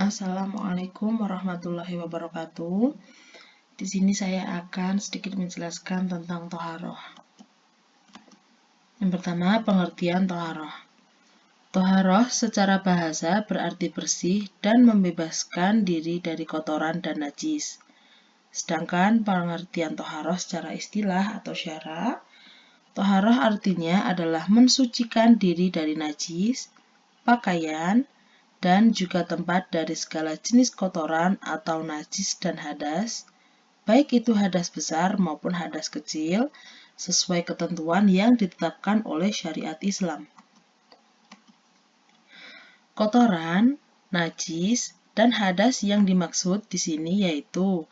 Assalamualaikum warahmatullahi wabarakatuh. Di sini saya akan sedikit menjelaskan tentang toharoh. Yang pertama, pengertian toharoh. Toharoh secara bahasa berarti bersih dan membebaskan diri dari kotoran dan najis. Sedangkan pengertian toharoh secara istilah atau syara, toharoh artinya adalah mensucikan diri dari najis, pakaian, dan juga tempat dari segala jenis kotoran atau najis dan hadas, baik itu hadas besar maupun hadas kecil, sesuai ketentuan yang ditetapkan oleh syariat Islam. Kotoran, najis, dan hadas yang dimaksud di sini yaitu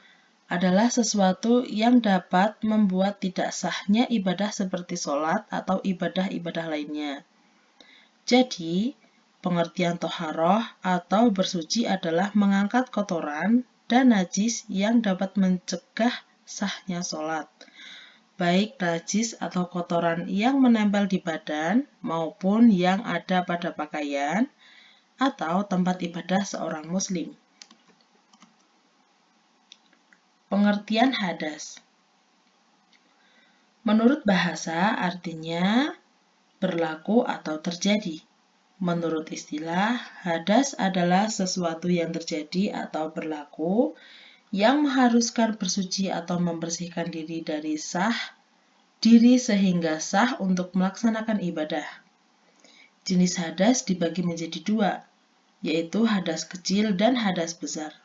adalah sesuatu yang dapat membuat tidak sahnya ibadah seperti sholat atau ibadah-ibadah lainnya. Jadi, pengertian toharoh atau bersuci adalah mengangkat kotoran dan najis yang dapat mencegah sahnya sholat, baik najis atau kotoran yang menempel di badan maupun yang ada pada pakaian atau tempat ibadah seorang muslim. Pengertian hadas. Menurut bahasa artinya berlaku atau terjadi. Menurut istilah, hadas adalah sesuatu yang terjadi atau berlaku yang mengharuskan bersuci atau membersihkan diri dari diri sehingga sah untuk melaksanakan ibadah. Jenis hadas dibagi menjadi dua, yaitu hadas kecil dan hadas besar.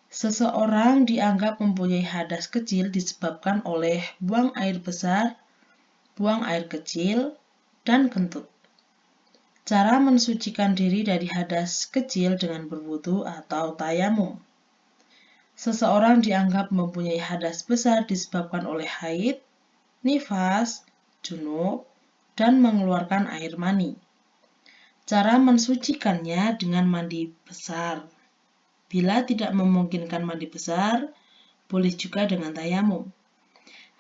Seseorang dianggap mempunyai hadas kecil disebabkan oleh buang air besar, buang air kecil, dan kentut. Cara mensucikan diri dari hadas kecil dengan berwudu atau tayamum. Seseorang dianggap mempunyai hadas besar disebabkan oleh haid, nifas, junub, dan mengeluarkan air mani. Cara mensucikannya dengan mandi besar. Bila tidak memungkinkan mandi besar, boleh juga dengan tayamum.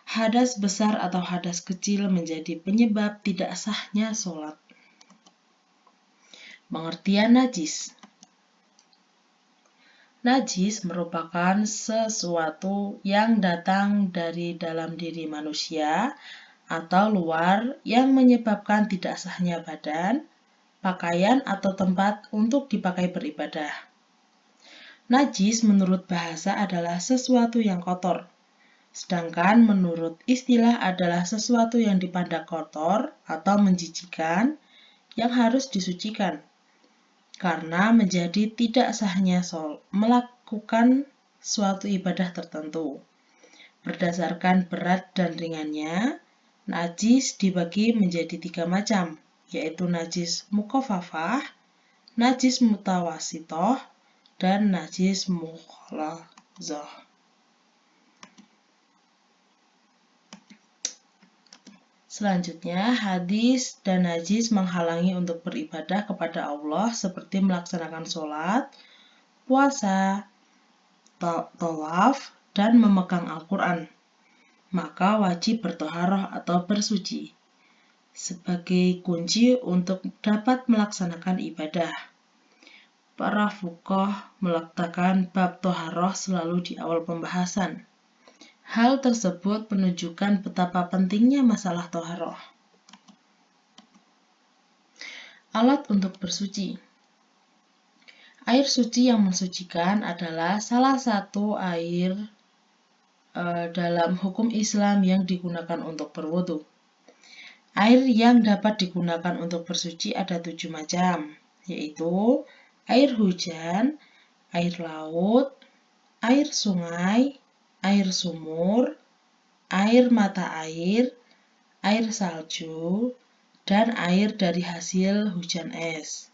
Hadas besar atau hadas kecil menjadi penyebab tidak sahnya sholat. Pengertian najis. Najis merupakan sesuatu yang datang dari dalam diri manusia atau luar yang menyebabkan tidak sahnya badan, pakaian atau tempat untuk dipakai beribadah. Najis menurut bahasa adalah sesuatu yang kotor, sedangkan menurut istilah adalah sesuatu yang dipandang kotor atau menjijikan yang harus disucikan, karena menjadi tidak sahnya melakukan suatu ibadah tertentu. Berdasarkan berat dan ringannya, najis dibagi menjadi 3 macam, yaitu najis mukhafafah, najis mutawasitoh, dan najis mughalazah. Selanjutnya, hadis dan najis menghalangi untuk beribadah kepada Allah seperti melaksanakan sholat, puasa, tawaf, dan memegang Al-Quran. Maka wajib bertoharoh atau bersuci sebagai kunci untuk dapat melaksanakan ibadah. Para fuqaha meletakkan bab toharoh selalu di awal pembahasan. Hal tersebut menunjukkan betapa pentingnya masalah toharoh. Alat untuk bersuci. Air suci yang mensucikan adalah salah satu air dalam hukum Islam yang digunakan untuk berwudu. Air yang dapat digunakan untuk bersuci ada 7 macam, yaitu air hujan, air laut, air sungai, air sumur, air mata air salju, dan air dari hasil hujan es.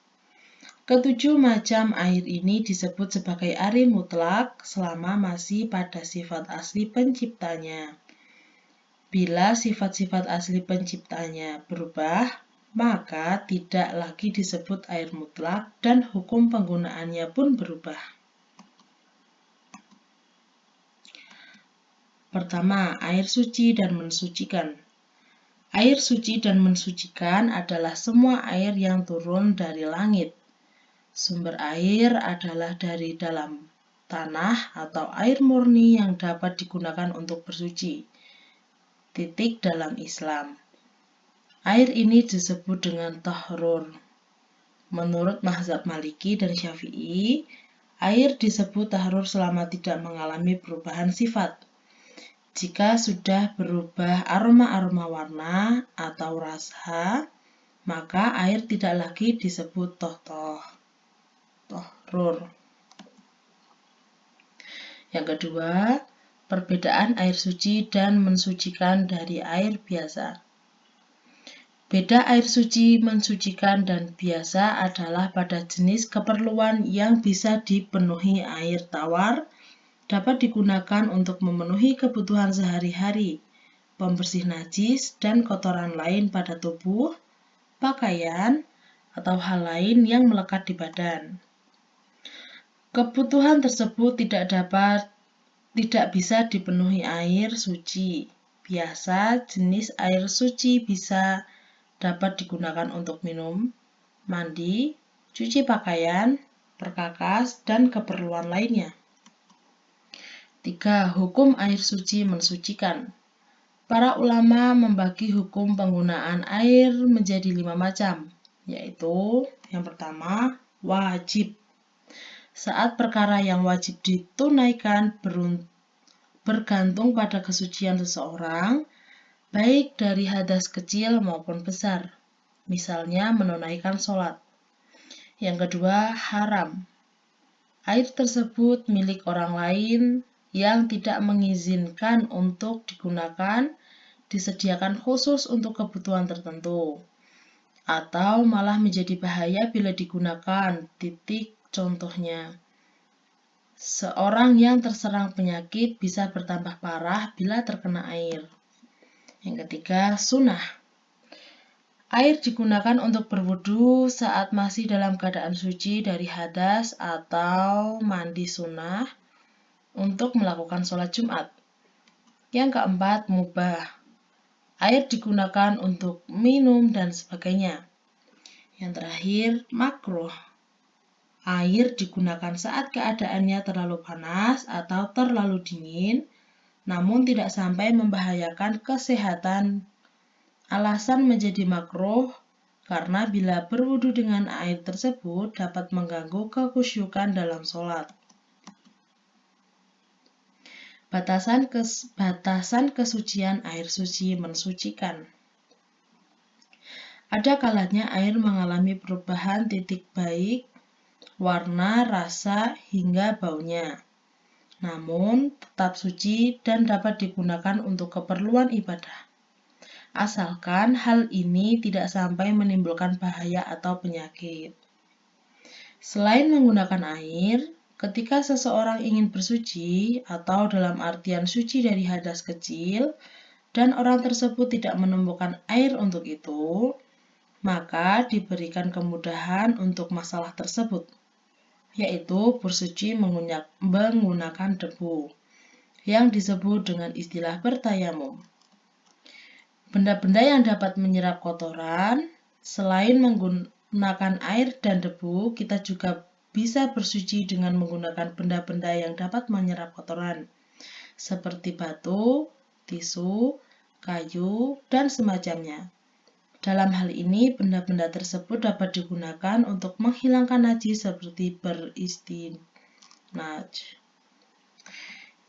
Ketujuh macam air ini disebut sebagai ari mutlak selama masih pada sifat asli penciptanya. Bila sifat-sifat asli penciptanya berubah, maka tidak lagi disebut air mutlak dan hukum penggunaannya pun berubah. Pertama, air suci dan mensucikan. Air suci dan mensucikan adalah semua air yang turun dari langit, Sumber air adalah dari dalam tanah atau air murni yang dapat digunakan untuk bersuci. Titik dalam Islam. Air ini disebut dengan tahur. Menurut mazhab Maliki dan Syafi'i, air disebut tahur selama tidak mengalami perubahan sifat. Jika sudah berubah aroma-aroma warna atau rasa, maka air tidak lagi disebut tahur. Yang kedua, perbedaan air suci dan mensucikan dari air biasa. Beda air suci, mensucikan, dan biasa adalah pada jenis keperluan yang bisa dipenuhi. Air tawar dapat digunakan untuk memenuhi kebutuhan sehari-hari, pembersih najis dan kotoran lain pada tubuh, pakaian, atau hal lain yang melekat di badan. Kebutuhan tersebut tidak bisa dipenuhi air suci biasa. Jenis air suci bisa dapat digunakan untuk minum, mandi, cuci pakaian, perkakas, dan keperluan lainnya. 3. Hukum air suci mensucikan. Para ulama membagi hukum penggunaan air menjadi 5 macam, yaitu yang pertama, wajib. Saat perkara yang wajib ditunaikan bergantung pada kesucian seseorang, baik dari hadas kecil maupun besar, misalnya menunaikan sholat. Yang kedua, haram. Air tersebut milik orang lain yang tidak mengizinkan untuk digunakan, disediakan khusus untuk kebutuhan tertentu, atau malah menjadi bahaya bila digunakan. Contohnya, seorang yang terserang penyakit bisa bertambah parah bila terkena air. Yang ketiga, sunnah. Air digunakan untuk berwudu saat masih dalam keadaan suci dari hadas atau mandi sunnah untuk melakukan sholat Jumat. Yang keempat, mubah. Air digunakan untuk minum dan sebagainya. Yang terakhir, makruh. Air digunakan saat keadaannya terlalu panas atau terlalu dingin, namun tidak sampai membahayakan kesehatan. Alasan menjadi makruh karena bila berwudu dengan air tersebut dapat mengganggu kekhusyukan dalam sholat. Batasan kesucian air suci mensucikan. Ada kalanya air mengalami perubahan titik baik, warna, rasa, hingga baunya. Namun, tetap suci dan dapat digunakan untuk keperluan ibadah. Asalkan hal ini tidak sampai menimbulkan bahaya atau penyakit. Selain menggunakan air, ketika seseorang ingin bersuci atau dalam artian suci dari hadas kecil dan orang tersebut tidak menemukan air untuk itu, maka diberikan kemudahan untuk masalah tersebut, yaitu bersuci menggunakan debu, yang disebut dengan istilah bertayamum. Benda-benda yang dapat menyerap kotoran, selain menggunakan air dan debu, kita juga bisa bersuci dengan menggunakan benda-benda yang dapat menyerap kotoran, seperti batu, tisu, kayu, dan semacamnya. Dalam hal ini, benda-benda tersebut dapat digunakan untuk menghilangkan najis seperti beristinaj.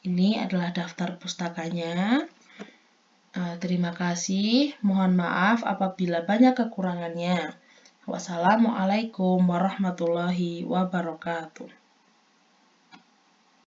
Ini adalah daftar pustakanya. Terima kasih. Mohon maaf apabila banyak kekurangannya. Wassalamualaikum warahmatullahi wabarakatuh.